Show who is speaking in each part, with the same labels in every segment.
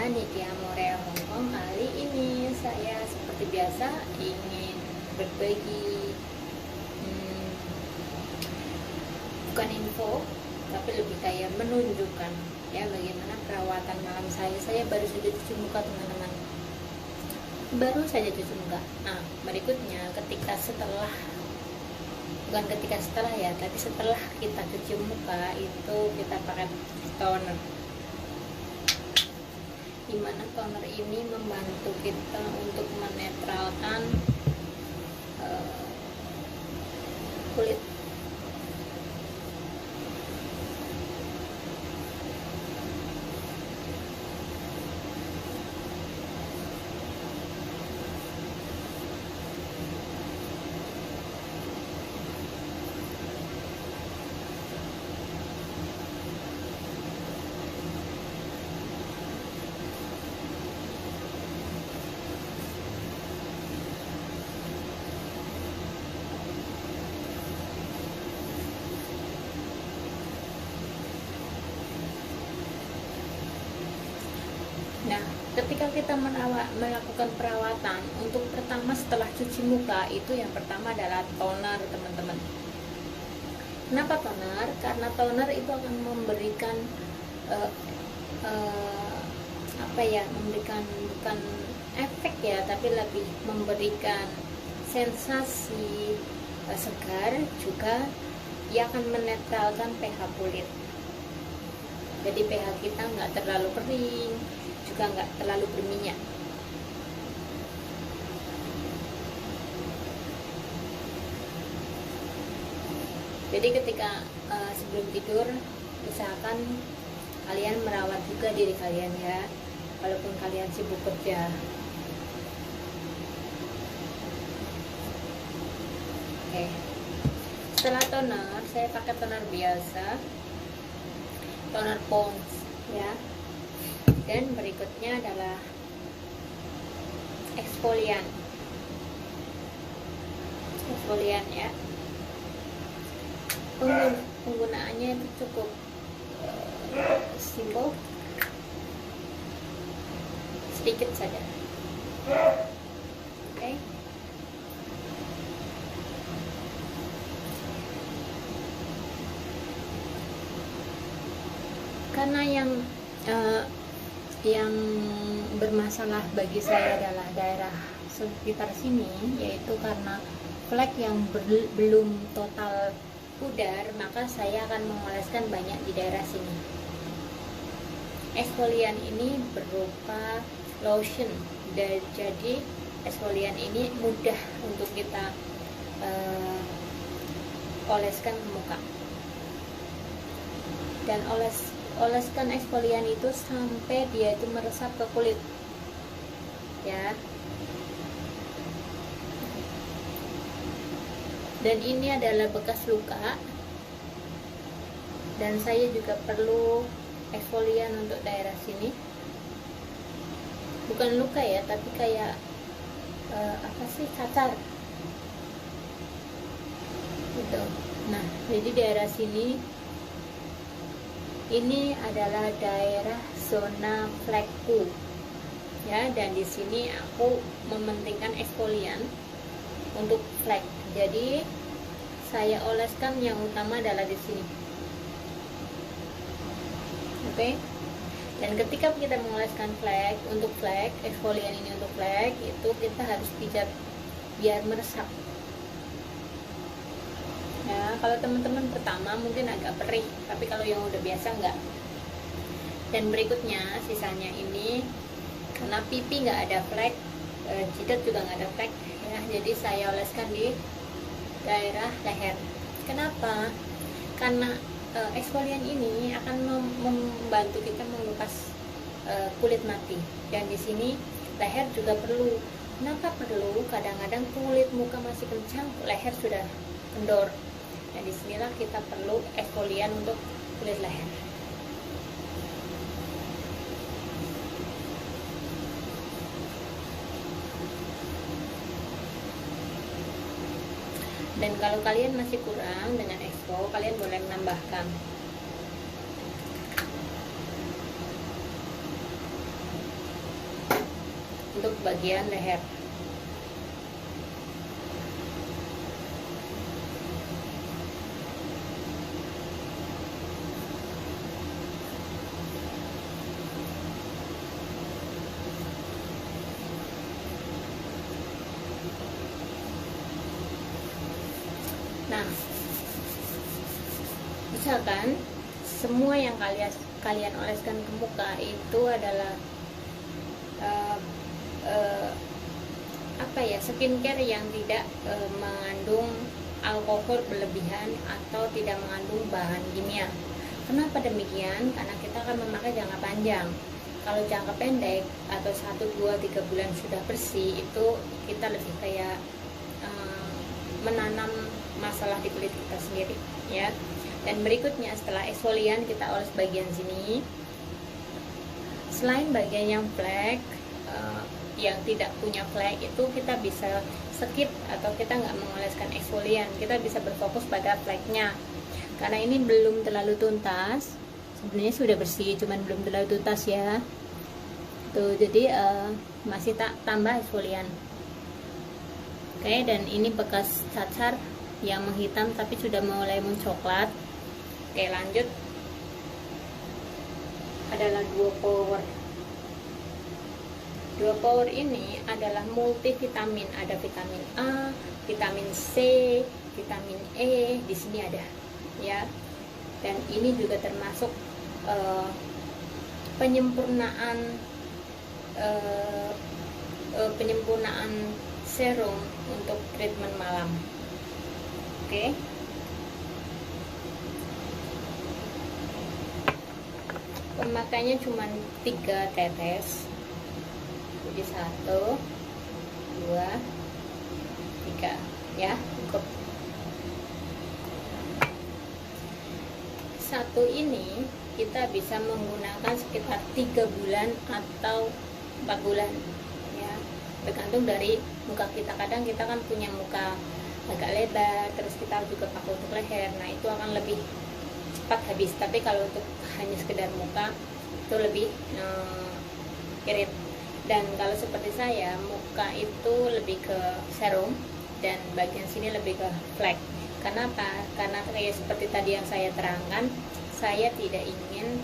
Speaker 1: Nitya Morea Hongkong. Kali ini saya seperti biasa ingin berbagi bukan info, tapi lebih kayak menunjukkan ya bagaimana perawatan malam saya. Saya baru saja cuci muka, teman-teman. Baru saja cuci muka. Nah, berikutnya setelah kita cuci muka itu kita pakai toner. Dimana toner ini membantu kita untuk menetralkan kulit. Nah, ketika kita melakukan perawatan untuk pertama setelah cuci muka, itu yang pertama adalah toner, teman-teman. Kenapa toner? Karena toner itu akan memberikan memberikan bukan efek ya, tapi lebih memberikan sensasi segar, juga ia akan menetralkan pH kulit. Jadi pH kita nggak terlalu kering, juga nggak terlalu berminyak. Jadi ketika sebelum tidur, usahakan kalian merawat juga diri kalian ya, walaupun kalian sibuk kerja. Oke. Setelah toner, saya pakai toner biasa, toner Pond's ya. Dan berikutnya adalah eksfolian ya. Penggunaannya itu cukup simpel, sedikit saja. Oke. Karena yang bermasalah bagi saya adalah daerah sekitar sini, yaitu karena flek yang belum total pudar, maka saya akan mengoleskan banyak di daerah sini. Eksfolian ini berupa lotion, dan jadi eksfolian ini mudah untuk kita oleskan ke muka. Dan oleskan eksfolian itu sampai dia itu meresap ke kulit ya. Dan ini adalah bekas luka, dan saya juga perlu eksfolian untuk daerah sini. Bukan luka ya, tapi kayak cacar gitu. Nah, jadi daerah sini ini adalah daerah zona flekku ya, dan di sini aku mementingkan eksfolian untuk flek. Jadi saya oleskan yang utama adalah di sini. Oke. Dan ketika kita mengoleskan flek, untuk flek, eksfolian ini untuk flek, itu kita harus pijat biar meresap. Ya, kalau teman-teman pertama mungkin agak perih, tapi kalau yang udah biasa enggak. Dan berikutnya sisanya ini, karena pipi nggak ada flek, jidat juga nggak ada flek ya, jadi saya oleskan di daerah leher. Kenapa? Karena eksfolian ini akan membantu kita mengupas kulit mati, dan di sini leher juga perlu. Kenapa perlu? Kadang-kadang kulit muka masih kencang, leher sudah kendor. Nah, disinilah kita perlu eksfolian untuk kulit leher. Dan kalau kalian masih kurang dengan expo, kalian boleh menambahkan. untuk bagian leher. Nah, misalkan semua yang kalian oleskan ke muka itu adalah skincare yang tidak mengandung alkohol berlebihan atau tidak mengandung bahan kimia. Kenapa demikian? Karena kita akan memakai jangka panjang. Kalau jangka pendek atau 1, 2, 3 bulan sudah bersih, itu kita lebih kayak menanam masalah di kulit kita sendiri, ya. Dan berikutnya setelah eksfolian kita oles bagian sini. Selain bagian yang flek, yang tidak punya flek itu kita bisa skip atau kita nggak mengoleskan eksfolian, kita bisa berfokus pada fleknya. Karena ini belum terlalu tuntas, sebenarnya sudah bersih, cuman belum terlalu tuntas ya. Tuh, jadi masih tambah eksfolian. Oke, dan ini bekas cacar yang menghitam tapi sudah mulai mencoklat. Oke, lanjut. Adalah Duo Power. Duo Power ini adalah multivitamin, ada vitamin A, vitamin C, vitamin E, di sini ada, ya. Dan ini juga termasuk penyempurnaan serum untuk treatment malam. Oke. Pemakaiannya cuma 3 tetes. Jadi 1, 2, 3, ya, cukup. Satu ini kita bisa menggunakan sekitar 3 bulan atau 4 bulan, ya, tergantung dari muka kita. Kadang kita kan punya muka agak lebar, terus kita juga pakai untuk leher, nah itu akan lebih cepat habis. Tapi kalau untuk hanya sekedar muka itu lebih irit. Dan kalau seperti saya, muka itu lebih ke serum dan bagian sini lebih ke flek. Kenapa? Karena kayak seperti tadi yang saya terangkan, saya tidak ingin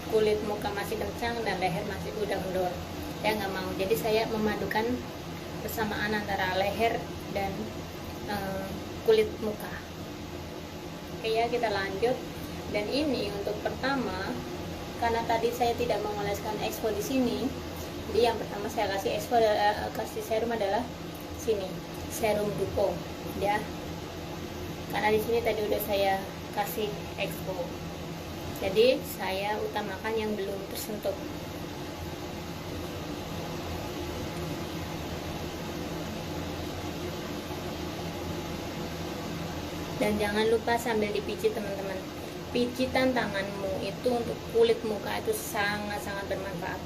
Speaker 1: kulit muka masih kencang dan leher masih udah kendor. Ya nggak mau. Jadi saya memadukan persamaan antara leher dan kulit muka. Oke ya, kita lanjut. Dan ini untuk pertama, karena tadi saya tidak mengoleskan exfol di sini, jadi yang pertama saya kasih exfol, kasih serum adalah sini, serum Dupo, ya. Karena di sini tadi udah saya kasih exfol, jadi saya utamakan yang belum tersentuh. Dan jangan lupa sambil dipijit teman-teman, pijitan tanganmu itu untuk kulit muka itu sangat-sangat bermanfaat.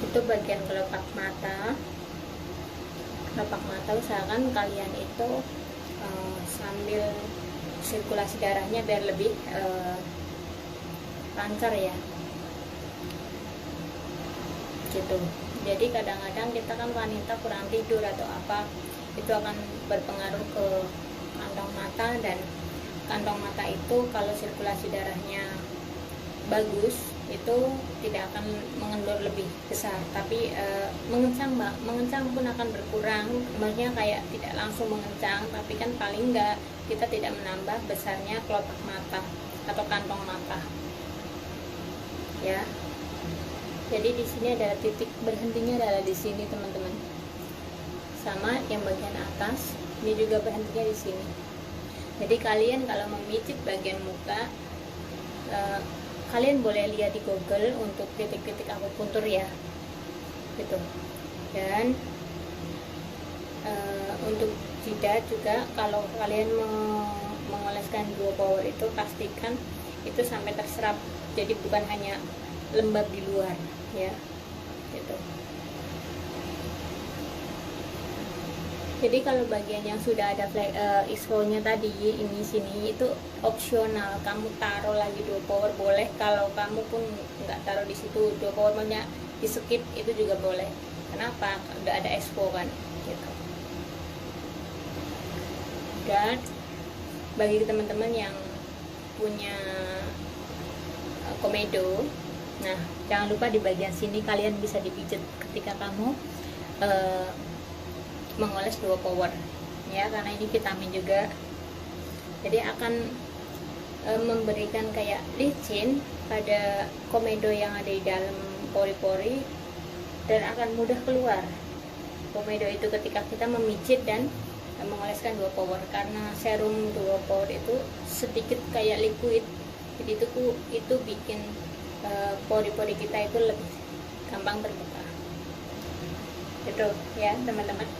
Speaker 1: Itu bagian kelopak mata. Kelopak mata usahakan kalian itu sambil sirkulasi darahnya biar lebih lancar ya, gitu. Jadi kadang-kadang kita kan wanita kurang tidur atau apa, itu akan berpengaruh ke kantong mata. Dan kantong mata itu kalau sirkulasi darahnya bagus itu tidak akan mengendor lebih besar, tapi mengencang pun akan berkurang. Maksudnya kayak tidak langsung mengencang, tapi kan paling enggak kita tidak menambah besarnya kelopak mata atau kantong mata, ya. Jadi di sini ada titik berhentinya, adalah di sini teman-teman. Sama yang bagian atas, ini juga berhentinya di sini. Jadi kalian kalau memijit bagian muka, kalian boleh lihat di Google untuk titik-titik akupuntur ya, gitu. Dan untuk jidat juga, kalau kalian mengoleskan Duo Power itu pastikan itu sampai terserap. Jadi bukan hanya lembab di luar ya, gitu. Jadi kalau bagian yang sudah ada expo-nya tadi ini sini itu opsional, kamu taruh lagi 2 power boleh, kalau kamu pun nggak taruh di situ 2 power maunya di skip itu juga boleh. Kenapa? Udah ada expo kan, gitu. Dan bagi teman-teman yang punya komedo, nah jangan lupa di bagian sini kalian bisa dipijat ketika kamu mengoles 2 power ya, karena ini vitamin juga, jadi akan memberikan kayak licin pada komedo yang ada di dalam pori-pori dan akan mudah keluar komedo itu ketika kita memijit dan mengoleskan 2 power, karena serum 2 power itu sedikit kayak liquid, jadi itu bikin pori-pori kita itu lebih gampang terbuka, gitu ya teman-teman.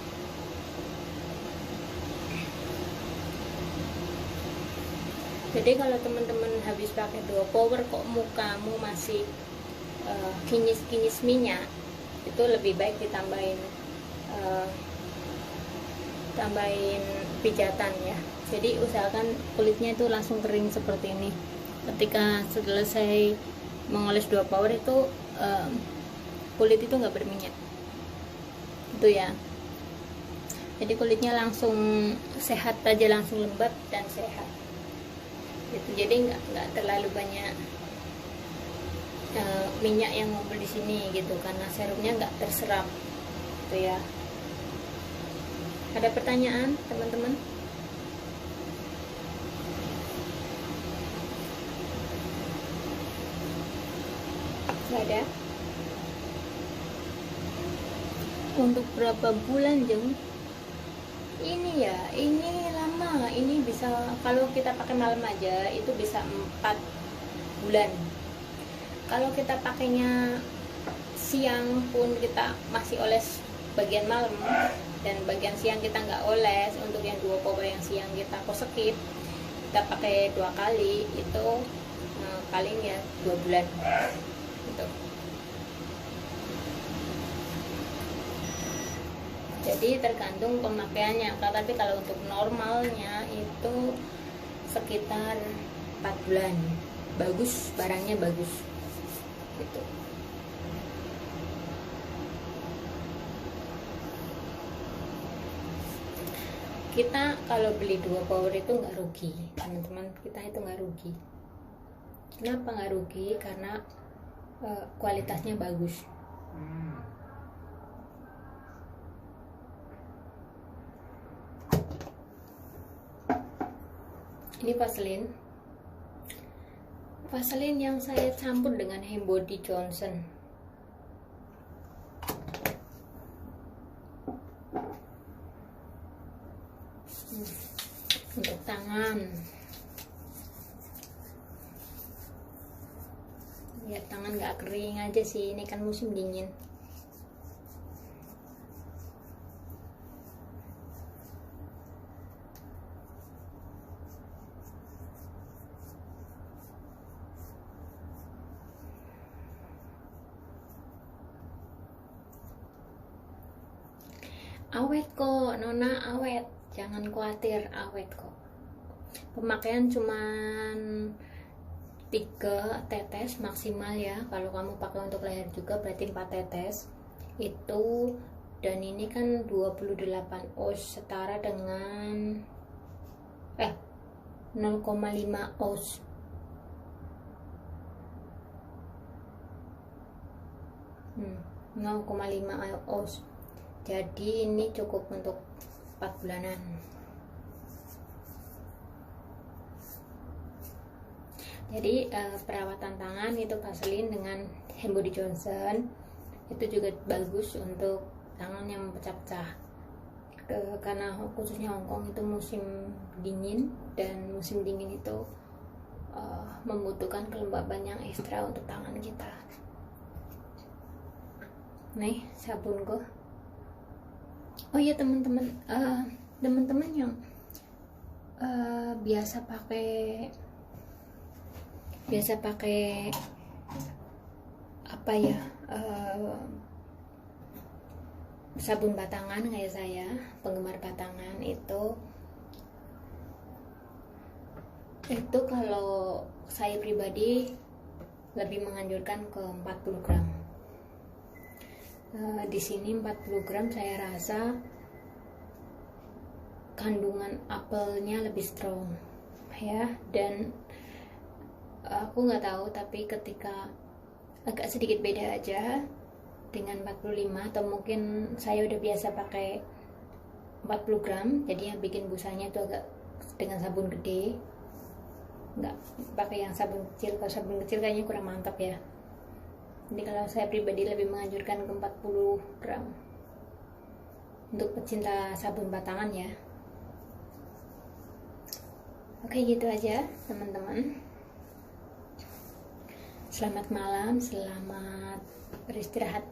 Speaker 1: Jadi kalau teman-teman habis pakai 2 power kok mukamu masih kinyis-kinyis minyak, itu lebih baik ditambahin pijatan ya. Jadi usahakan kulitnya itu langsung kering seperti ini. Ketika selesai mengoles 2 power itu kulit itu nggak berminyak, itu ya. Jadi kulitnya langsung sehat aja, langsung lembab dan sehat. Gitu. Jadi nggak terlalu banyak minyak yang ngumpul di sini gitu, karena serumnya nggak terserap, gitu ya. Ada pertanyaan teman-teman? Nggak ada? Untuk berapa bulan Jeng? Ini ya, ini lama, ini bisa kalau kita pakai malam aja itu bisa 4 bulan. Kalau kita pakainya siang pun kita masih oles bagian malam dan bagian siang kita nggak oles, untuk yang 2 power yang siang kita kosekit, kita pakai 2 kali itu paling ya 2 bulan gitu. Jadi tergantung pemakaiannya, tapi kalau untuk normalnya itu sekitar 4 bulan. Bagus, barangnya bagus gitu. Kita kalau beli 2 power itu nggak rugi teman-teman, kita itu nggak rugi. Kenapa nggak rugi? Karena kualitasnya bagus. Ini Vaseline yang saya campur dengan Body Johnson. Untuk tangan, ya tangan nggak kering aja sih, ini kan musim dingin. Awet kok Nona, awet, jangan khawatir, awet kok. Pemakaian cuman 3 tetes maksimal ya, kalau kamu pakai untuk leher juga berarti 4 tetes itu. Dan ini kan 28 oz setara dengan 0,5 oz. Hmm, 0,5 oz. Jadi ini cukup untuk 4 bulanan. Jadi perawatan tangan itu Vaseline dengan Body Johnson itu juga bagus untuk tangan yang pecah-pecah. Karena khususnya Hongkong itu musim dingin, dan musim dingin itu membutuhkan kelembaban yang ekstra untuk tangan kita. Nih sabunku. Oh iya teman-teman, teman-teman yang biasa pakai apa ya, sabun batangan kayak saya, penggemar batangan itu kalau saya pribadi lebih menganjurkan ke 40 gram. Di sini 40 gram saya rasa kandungan apelnya lebih strong ya, dan aku nggak tahu, tapi ketika agak sedikit beda aja dengan 45, atau mungkin saya udah biasa pakai 40 gram, jadi yang bikin busanya itu agak dengan sabun gede, nggak pakai yang sabun kecil. Kalau sabun kecil kayaknya kurang mantap ya. Jadi kalau saya pribadi lebih menganjurkan ke 40 gram untuk pecinta sabun batangan ya. Oke, gitu aja teman-teman. Selamat malam, selamat beristirahat.